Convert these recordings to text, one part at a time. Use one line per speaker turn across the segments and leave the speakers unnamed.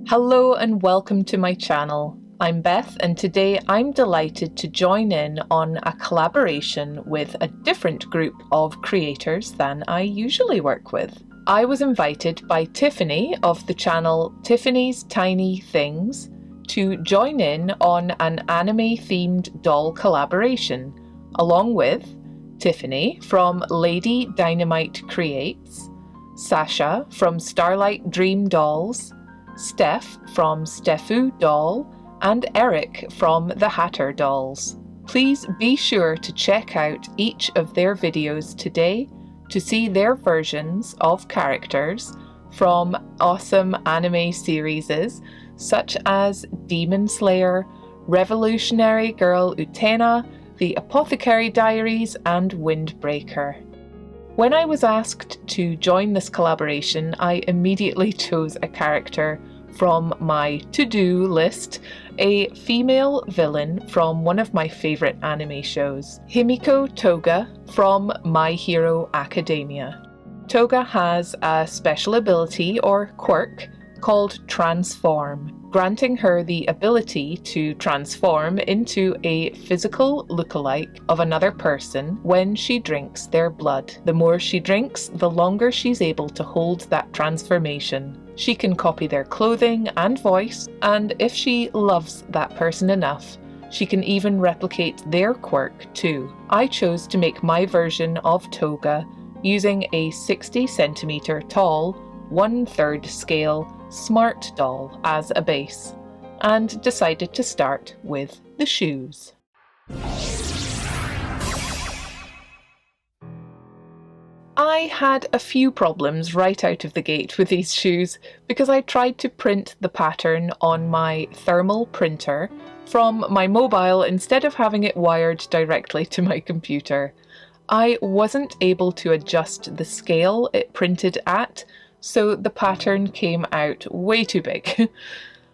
Hello and welcome to my channel. I'm Beth and today I'm delighted to join in on a collaboration with a different group of creators than I usually work with. I was invited by Tiffany of the channel Tiffany's Tiny Things to join in on an anime-themed doll collaboration, along with Tiffany from Lady Dynamite Creates, Sasha from Starlight Dream Dolls, Steph from Stefu Doll, and Eric from the Hatter Dolls. Please be sure to check out each of their videos today to see their versions of characters from awesome anime series such as Demon Slayer, Revolutionary Girl Utena, The Apothecary Diaries, and Windbreaker. When I was asked to join this collaboration, I immediately chose a character from my to-do list, a female villain from one of my favourite anime shows, Himiko Toga from My Hero Academia. Toga has a special ability or quirk called Transform, granting her the ability to transform into a physical lookalike of another person when she drinks their blood. The more she drinks, the longer she's able to hold that transformation. She can copy their clothing and voice, and if she loves that person enough, she can even replicate their quirk too. I chose to make my version of Toga using a 60 centimeter tall, 1/3 scale smart doll as a base, and decided to start with the shoes. I had a few problems right out of the gate with these shoes because I tried to print the pattern on my thermal printer from my mobile instead of having it wired directly to my computer. I wasn't able to adjust the scale it printed at, so the pattern came out way too big.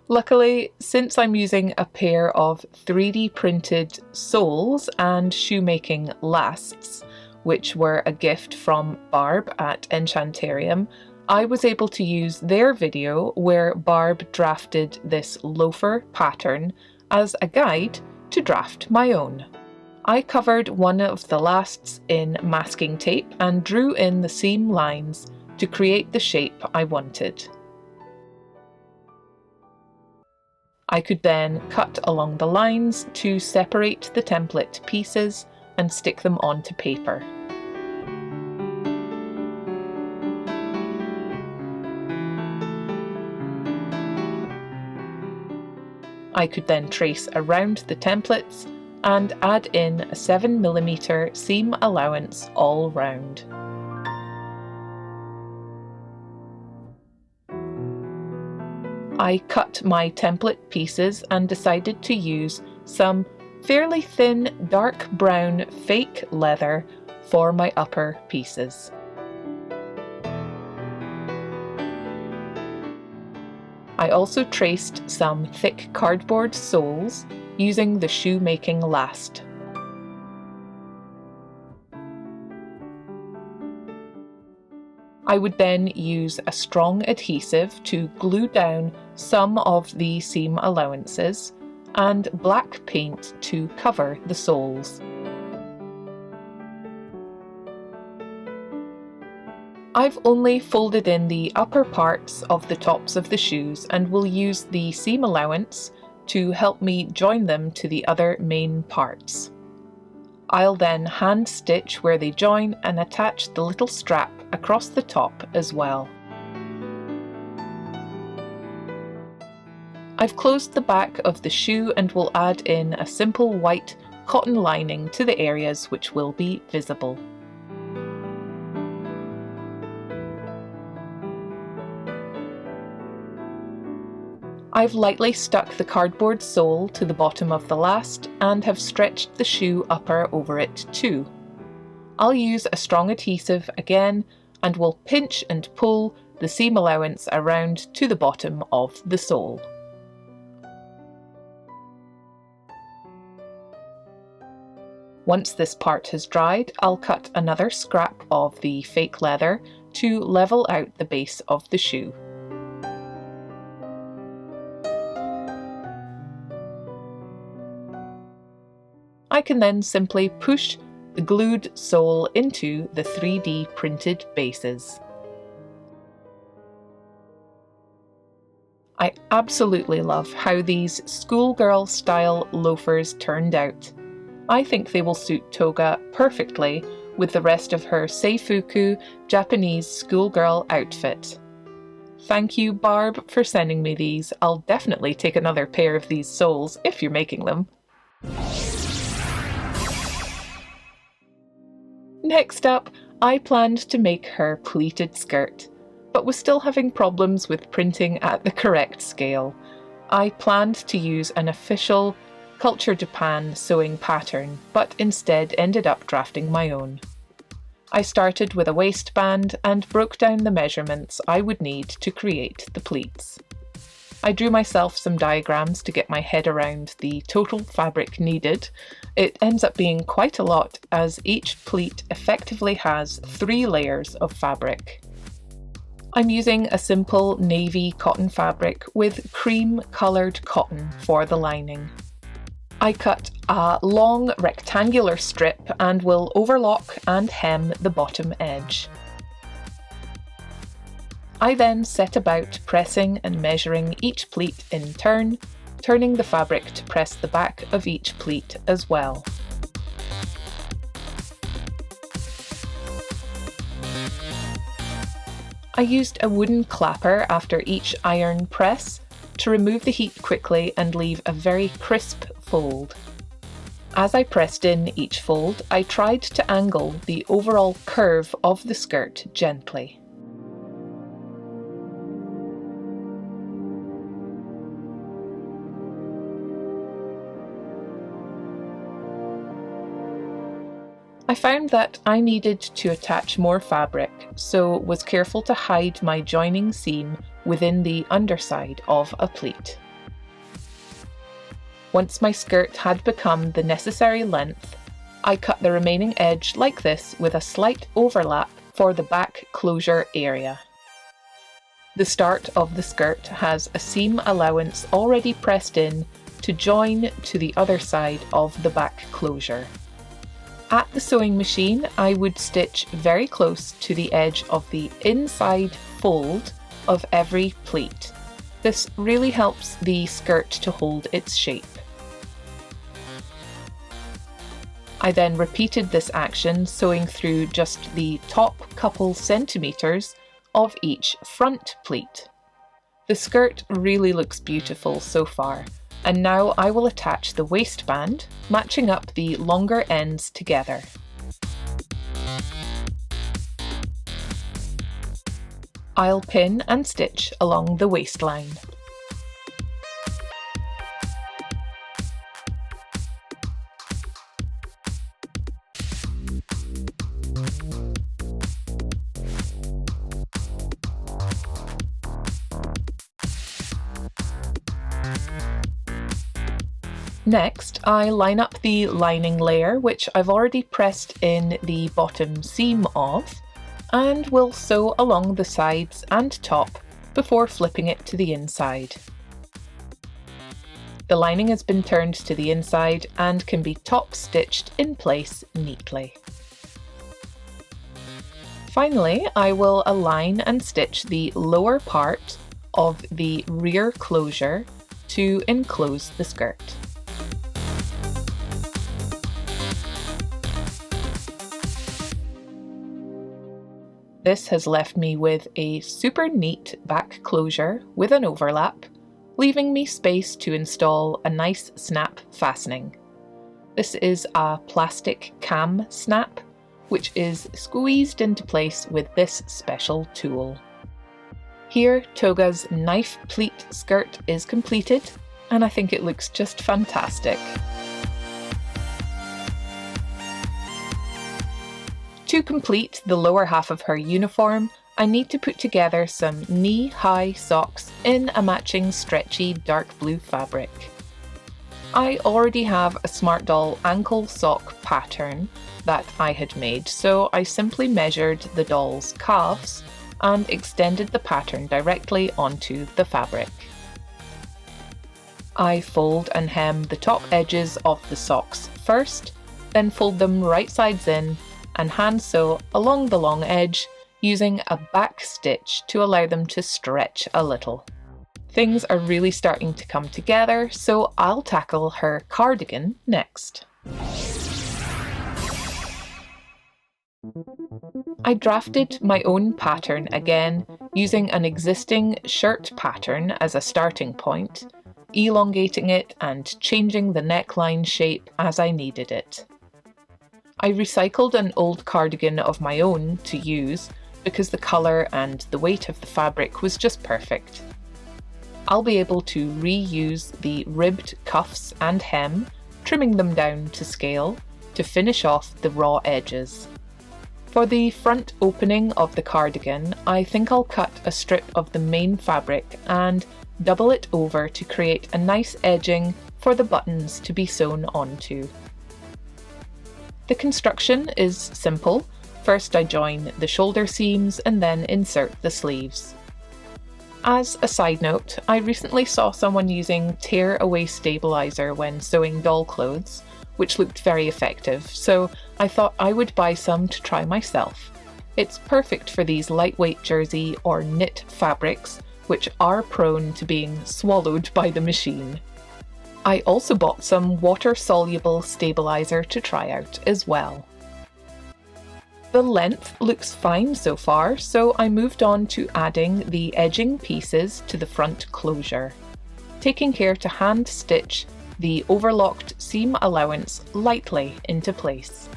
Luckily, since I'm using a pair of 3D printed soles and shoemaking lasts, which were a gift from Barb at Enchantarium, I was able to use their video where Barb drafted this loafer pattern as a guide to draft my own. I covered one of the lasts in masking tape and drew in the seam lines to create the shape I wanted. I could then cut along the lines to separate the template pieces and stick them onto paper. I could then trace around the templates and add in a 7mm seam allowance all round. I cut my template pieces and decided to use some fairly thin dark brown fake leather for my upper pieces. I also traced some thick cardboard soles using the shoemaking last. I would then use a strong adhesive to glue down some of the seam allowances and black paint to cover the soles. I've only folded in the upper parts of the tops of the shoes and will use the seam allowance to help me join them to the other main parts. I'll then hand stitch where they join and attach the little strap across the top as well. I've closed the back of the shoe and will add in a simple white cotton lining to the areas which will be visible. I've lightly stuck the cardboard sole to the bottom of the last and have stretched the shoe upper over it too. I'll use a strong adhesive again and will pinch and pull the seam allowance around to the bottom of the sole. Once this part has dried, I'll cut another scrap of the fake leather to level out the base of the shoe. I can then simply push the glued sole into the 3D printed bases. I absolutely love how these schoolgirl style loafers turned out. I think they will suit Toga perfectly with the rest of her seifuku Japanese schoolgirl outfit. Thank you, Barb, for sending me these. I'll definitely take another pair of these soles if you're making them. Next up, I planned to make her pleated skirt, but was still having problems with printing at the correct scale. I planned to use an official Culture Japan sewing pattern, but instead ended up drafting my own. I started with a waistband and broke down the measurements I would need to create the pleats. I drew myself some diagrams to get my head around the total fabric needed. It ends up being quite a lot, as each pleat effectively has 3 layers of fabric. I'm using a simple navy cotton fabric with cream-coloured cotton for the lining. I cut a long rectangular strip and will overlock and hem the bottom edge. I then set about pressing and measuring each pleat in turn, turning the fabric to press the back of each pleat as well. I used a wooden clapper after each iron press to remove the heat quickly and leave a very crisp fold. As I pressed in each fold, I tried to angle the overall curve of the skirt gently. I found that I needed to attach more fabric, so was careful to hide my joining seam within the underside of a pleat. Once my skirt had become the necessary length, I cut the remaining edge like this with a slight overlap for the back closure area. The start of the skirt has a seam allowance already pressed in to join to the other side of the back closure. At the sewing machine, I would stitch very close to the edge of the inside fold of every pleat. This really helps the skirt to hold its shape. I then repeated this action, sewing through just the top couple centimetres of each front pleat. The skirt really looks beautiful so far, and now I will attach the waistband, matching up the longer ends together. I'll pin and stitch along the waistline. Next, I line up the lining layer, which I've already pressed in the bottom seam of, and will sew along the sides and top before flipping it to the inside. The lining has been turned to the inside and can be top stitched in place neatly. Finally, I will align and stitch the lower part of the rear closure to enclose the skirt. This has left me with a super neat back closure with an overlap, leaving me space to install a nice snap fastening. This is a plastic cam snap, which is squeezed into place with this special tool. Here, Toga's knife pleat skirt is completed, and I think it looks just fantastic. To complete the lower half of her uniform, I need to put together some knee-high socks in a matching stretchy dark blue fabric. I already have a Smart Doll ankle sock pattern that I had made, so I simply measured the doll's calves and extended the pattern directly onto the fabric. I fold and hem the top edges of the socks first, then fold them right sides in and hand sew along the long edge using a back stitch to allow them to stretch a little. Things are really starting to come together, so I'll tackle her cardigan next. I drafted my own pattern again, using an existing shirt pattern as a starting point, elongating it and changing the neckline shape as I needed it. I recycled an old cardigan of my own to use because the colour and the weight of the fabric was just perfect. I'll be able to reuse the ribbed cuffs and hem, trimming them down to scale to finish off the raw edges. For the front opening of the cardigan, I think I'll cut a strip of the main fabric and double it over to create a nice edging for the buttons to be sewn onto. The construction is simple. First I join the shoulder seams and then insert the sleeves. As a side note, I recently saw someone using tear-away stabilizer when sewing doll clothes, which looked very effective, so I thought I would buy some to try myself. It's perfect for these lightweight jersey or knit fabrics, which are prone to being swallowed by the machine. I also bought some water-soluble stabilizer to try out as well. The length looks fine so far, so I moved on to adding the edging pieces to the front closure, taking care to hand stitch the overlocked seam allowance lightly into place.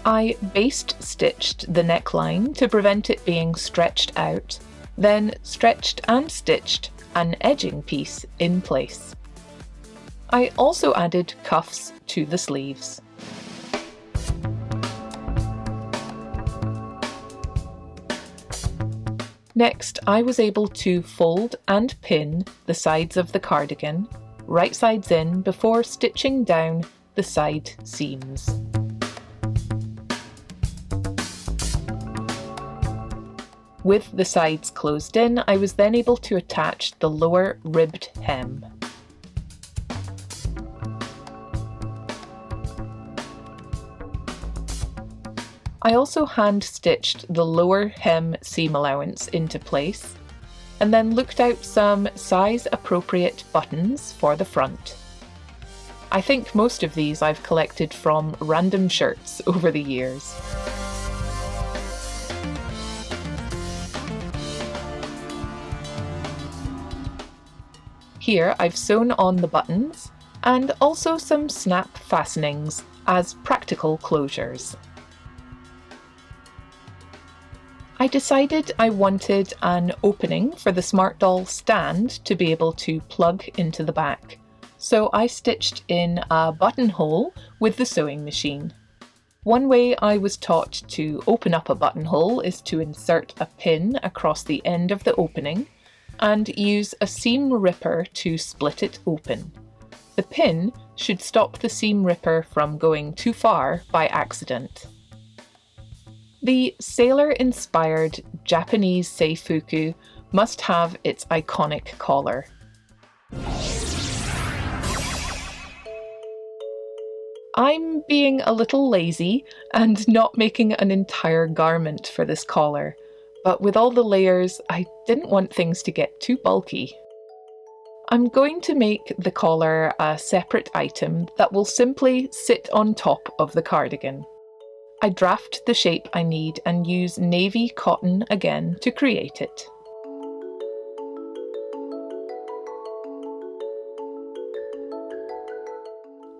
I baste stitched the neckline to prevent it being stretched out, then stretched and stitched an edging piece in place. I also added cuffs to the sleeves. Next, I was able to fold and pin the sides of the cardigan, right sides in, before stitching down the side seams. With the sides closed in, I was then able to attach the lower ribbed hem. I also hand-stitched the lower hem seam allowance into place, and then looked out some size-appropriate buttons for the front. I think most of these I've collected from random shirts over the years. Here I've sewn on the buttons, and also some snap fastenings as practical closures. I decided I wanted an opening for the Smart Doll stand to be able to plug into the back, so I stitched in a buttonhole with the sewing machine. One way I was taught to open up a buttonhole is to insert a pin across the end of the opening and use a seam ripper to split it open. The pin should stop the seam ripper from going too far by accident. The sailor-inspired Japanese seifuku must have its iconic collar. I'm being a little lazy and not making an entire garment for this collar, but with all the layers, I didn't want things to get too bulky. I'm going to make the collar a separate item that will simply sit on top of the cardigan. I draft the shape I need and use navy cotton again to create it.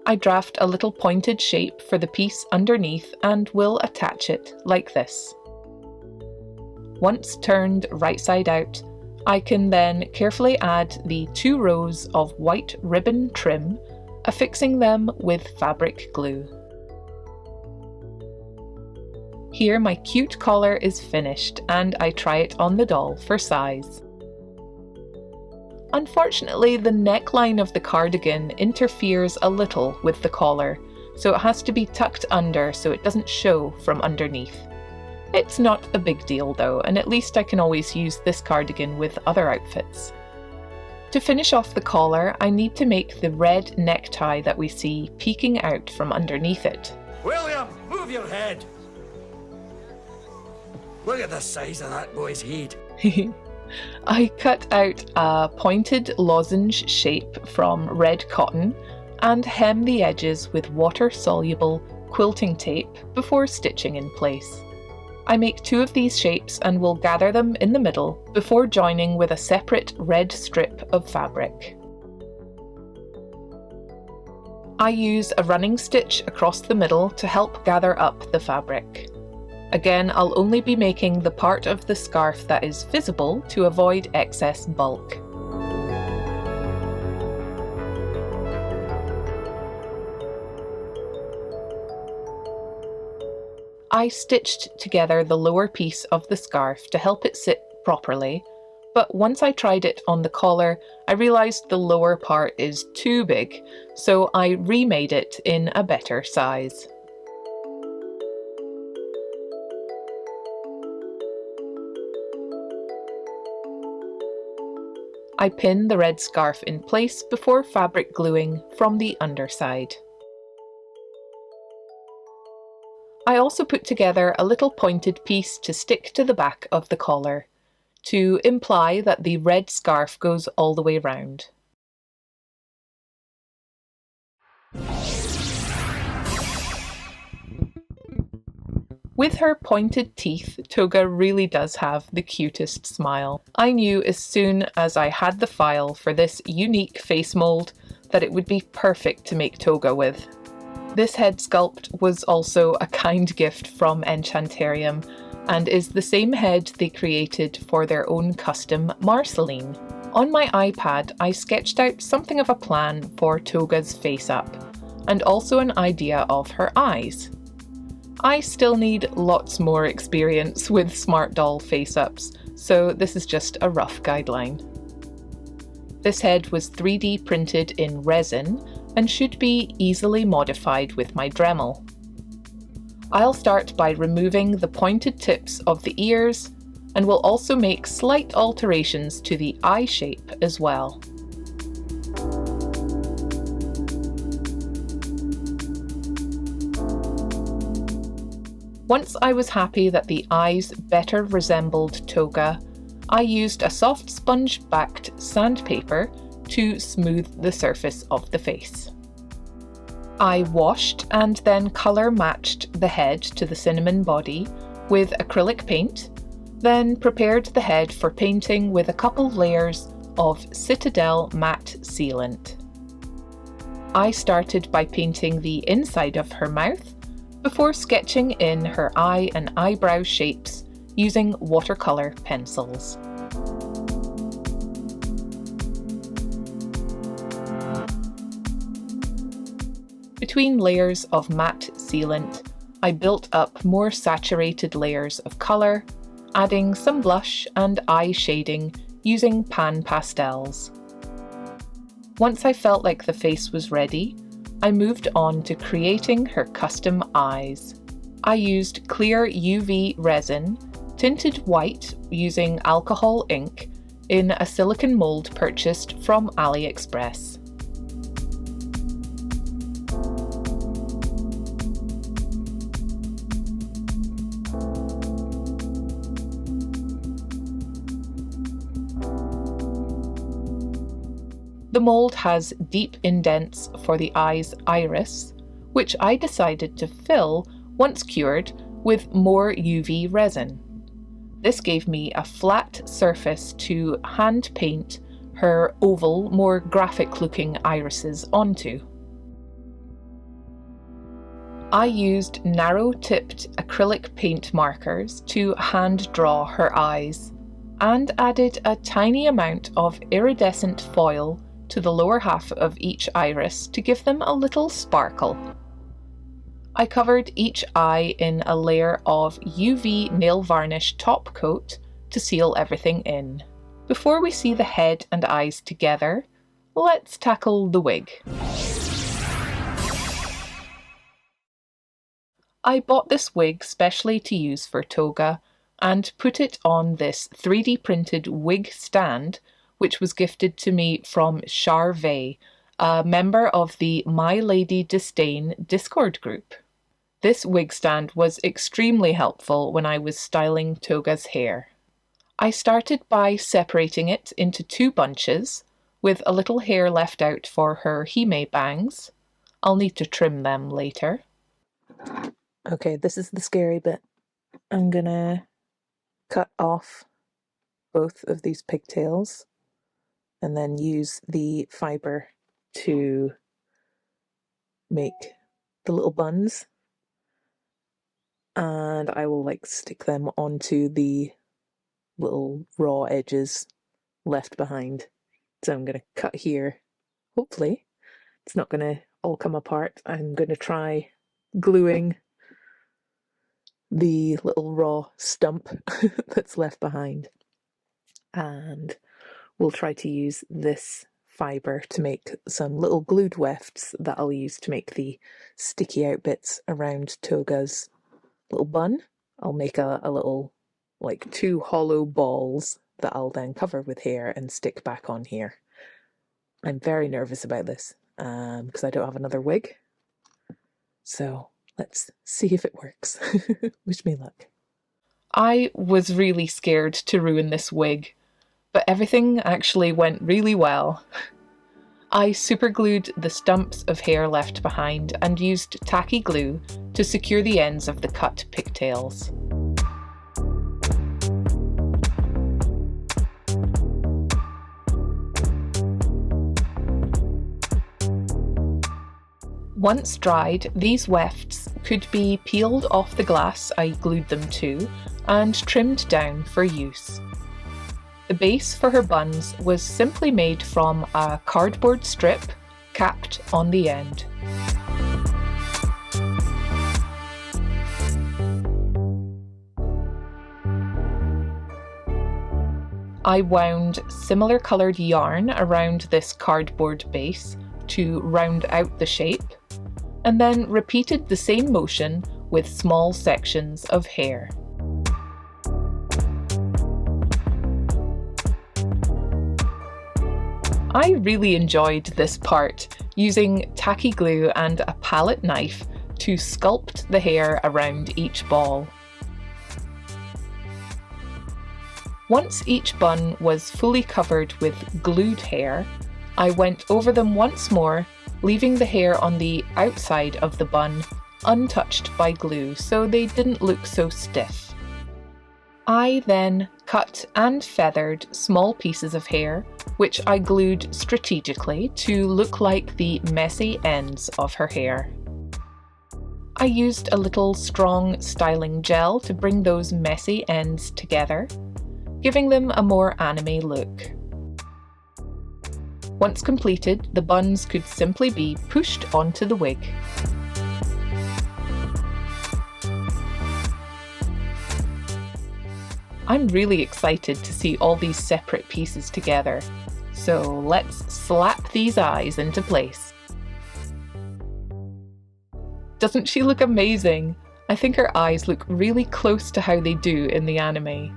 I draft a little pointed shape for the piece underneath and will attach it like this. Once turned right side out, I can then carefully add the 2 rows of white ribbon trim, affixing them with fabric glue. Here my cute collar is finished and I try it on the doll for size. Unfortunately, the neckline of the cardigan interferes a little with the collar, so it has to be tucked under so it doesn't show from underneath. It's not a big deal though, and at least I can always use this cardigan with other outfits. To finish off the collar, I need to make the red necktie that we see peeking out from underneath it.
William, move your head! Look at the size of that boy's head.
I cut out a pointed lozenge shape from red cotton and hem the edges with water-soluble quilting tape before stitching in place. I make 2 of these shapes and will gather them in the middle before joining with a separate red strip of fabric. I use a running stitch across the middle to help gather up the fabric. Again, I'll only be making the part of the scarf that is visible to avoid excess bulk. I stitched together the lower piece of the scarf to help it sit properly, but once I tried it on the collar, I realised the lower part is too big, so I remade it in a better size. I pin the red scarf in place before fabric gluing from the underside. I also put together a little pointed piece to stick to the back of the collar, to imply that the red scarf goes all the way round. With her pointed teeth, Toga really does have the cutest smile. I knew as soon as I had the file for this unique face mould that it would be perfect to make Toga with. This head sculpt was also a kind gift from Enchantarium and is the same head they created for their own custom Marceline. On my iPad, I sketched out something of a plan for Toga's face up, and also an idea of her eyes. I still need lots more experience with Smart Doll face-ups, so this is just a rough guideline. This head was 3D printed in resin and should be easily modified with my Dremel. I'll start by removing the pointed tips of the ears, and will also make slight alterations to the eye shape as well. Once I was happy that the eyes better resembled Toga, I used a soft sponge-backed sandpaper to smooth the surface of the face. I washed and then colour matched the head to the cinnamon body with acrylic paint, then prepared the head for painting with a couple layers of Citadel matte sealant. I started by painting the inside of her mouth before sketching in her eye and eyebrow shapes using watercolour pencils. Between layers of matte sealant, I built up more saturated layers of colour, adding some blush and eye shading using pan pastels. Once I felt like the face was ready, I moved on to creating her custom eyes. I used clear UV resin, tinted white using alcohol ink, in a silicone mould purchased from AliExpress. The mould has deep indents for the eye's iris, which I decided to fill, once cured, with more UV resin. This gave me a flat surface to hand paint her oval, more graphic-looking irises onto. I used narrow-tipped acrylic paint markers to hand draw her eyes, and added a tiny amount of iridescent foil to the lower half of each iris to give them a little sparkle. I covered each eye in a layer of UV nail varnish top coat to seal everything in. Before we see the head and eyes together, let's tackle the wig. I bought this wig specially to use for Toga and put it on this 3D printed wig stand which was gifted to me from Charvet, a member of the My Lady Disdain Discord group. This wig stand was extremely helpful when I was styling Toga's hair. I started by separating it into 2 bunches, with a little hair left out for her hime bangs. I'll need to trim them later. Okay, this is the scary bit. I'm gonna cut off both of these pigtails and then use the fibre to make the little buns. And I will stick them onto the little raw edges left behind. So I'm going to cut here. Hopefully it's not going to all come apart. I'm going to try gluing the little raw stump that's left behind. And we'll try to use this fibre to make some little glued wefts that I'll use to make the sticky out bits around Toga's little bun. I'll make a little 2 hollow balls that I'll then cover with hair and stick back on here. I'm very nervous about this because I don't have another wig. So let's see if it works. Wish me luck. I was really scared to ruin this wig, but everything actually went really well. I superglued the stumps of hair left behind and used tacky glue to secure the ends of the cut pigtails. Once dried, these wefts could be peeled off the glass I glued them to and trimmed down for use. The base for her buns was simply made from a cardboard strip capped on the end. I wound similar coloured yarn around this cardboard base to round out the shape, and then repeated the same motion with small sections of hair. I really enjoyed this part, using tacky glue and a palette knife to sculpt the hair around each ball. Once each bun was fully covered with glued hair, I went over them once more, leaving the hair on the outside of the bun untouched by glue so they didn't look so stiff. I then cut and feathered small pieces of hair, which I glued strategically to look like the messy ends of her hair. I used a little strong styling gel to bring those messy ends together, giving them a more anime look. Once completed, the buns could simply be pushed onto the wig. I'm really excited to see all these separate pieces together, so let's slap these eyes into place. Doesn't she look amazing? I think her eyes look really close to how they do in the anime.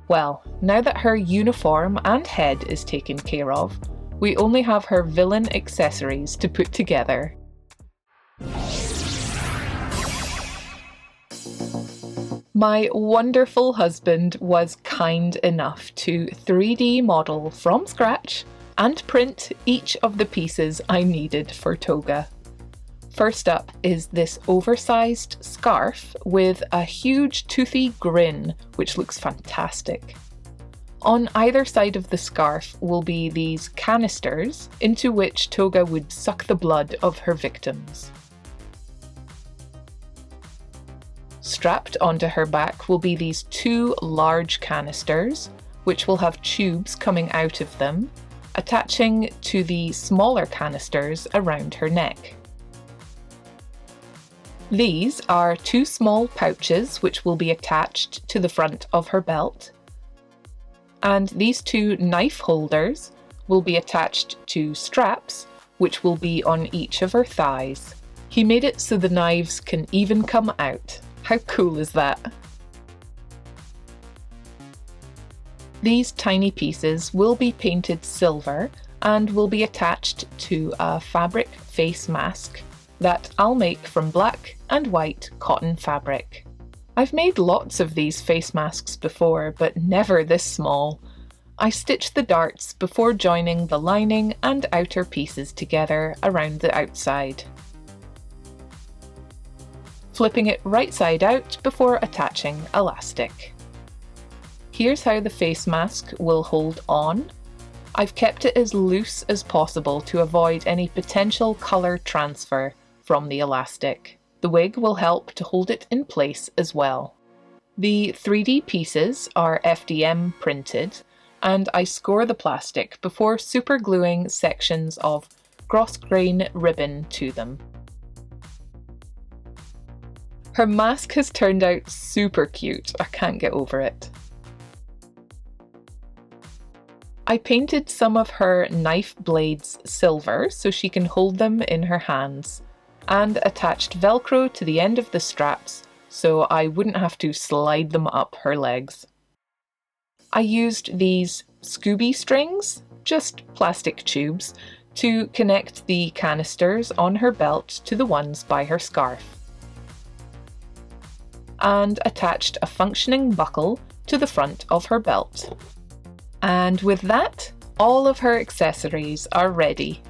Well, now that her uniform and head is taken care of, we only have her villain accessories to put together. My wonderful husband was kind enough to 3D model from scratch and print each of the pieces I needed for Toga. First up is this oversized scarf with a huge toothy grin, which looks fantastic. On either side of the scarf will be these canisters into which Toga would suck the blood of her victims. Strapped onto her back will be these 2 large canisters, which will have tubes coming out of them, attaching to the smaller canisters around her neck. These are 2 small pouches which will be attached to the front of her belt, and these 2 knife holders will be attached to straps which will be on each of her thighs, He made it so the knives can even come out. How cool is that? These tiny pieces will be painted silver and will be attached to a fabric face mask that I'll make from black and white cotton fabric. I've made lots of these face masks before, but never this small. I stitched the darts before joining the lining and outer pieces together around the outside, flipping it right side out before attaching elastic. Here's how the face mask will hold on. I've kept it as loose as possible to avoid any potential colour transfer from the elastic. The wig will help to hold it in place as well. The 3D pieces are FDM printed, and I score the plastic before supergluing sections of cross-grain ribbon to them. Her mask has turned out super cute. I can't get over it. I painted some of her knife blades silver so she can hold them in her hands, and attached Velcro to the end of the straps so I wouldn't have to slide them up her legs. I used these Scooby strings, just plastic tubes, to connect the canisters on her belt to the ones by her scarf, and attached a functioning buckle to the front of her belt. And with that, all of her accessories are ready.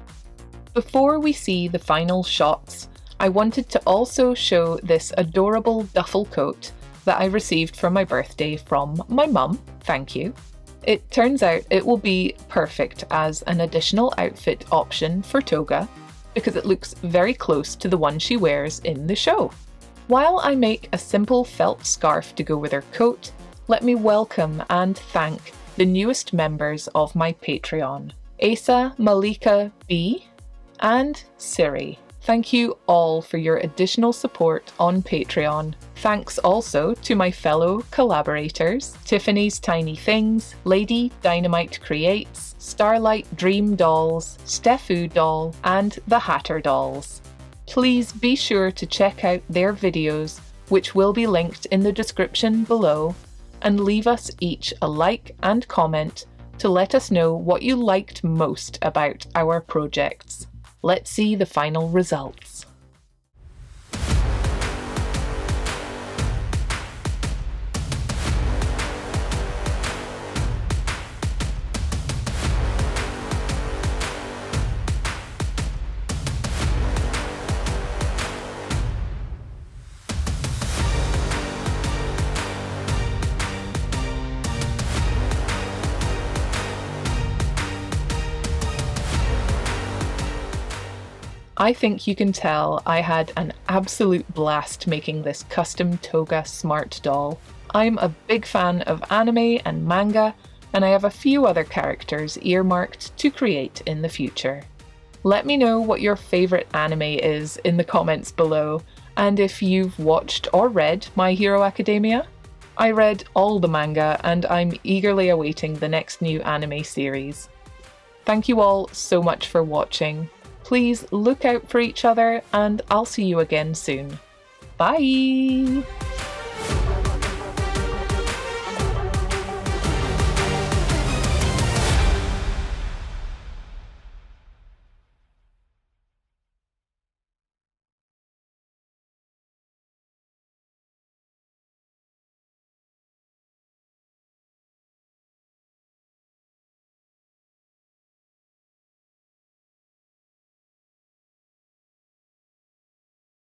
Before we see the final shots, I wanted to also show this adorable duffel coat that I received for my birthday from my mum. Thank you. It turns out it will be perfect as an additional outfit option for Toga because it looks very close to the one she wears in the show. While I make a simple felt scarf to go with her coat, let me welcome and thank the newest members of my Patreon, Asa, Malika B, and Siri. Thank you all for your additional support on Patreon. Thanks also to my fellow collaborators, Tiffany's Tiny Things, Lady Dynamite Creates, Starlight Dream Dolls, Steffu Doll, and the Hatter Dolls. Please be sure to check out their videos, which will be linked in the description below, and leave us each a like and comment to let us know what you liked most about our projects. Let's see the final results. I think you can tell I had an absolute blast making this custom Toga smart doll. I'm a big fan of anime and manga, and I have a few other characters earmarked to create in the future. Let me know what your favourite anime is in the comments below, and if you've watched or read My Hero Academia. I read all the manga, and I'm eagerly awaiting the next new anime series. Thank you all so much for watching. Please look out for each other, and I'll see you again soon. Bye!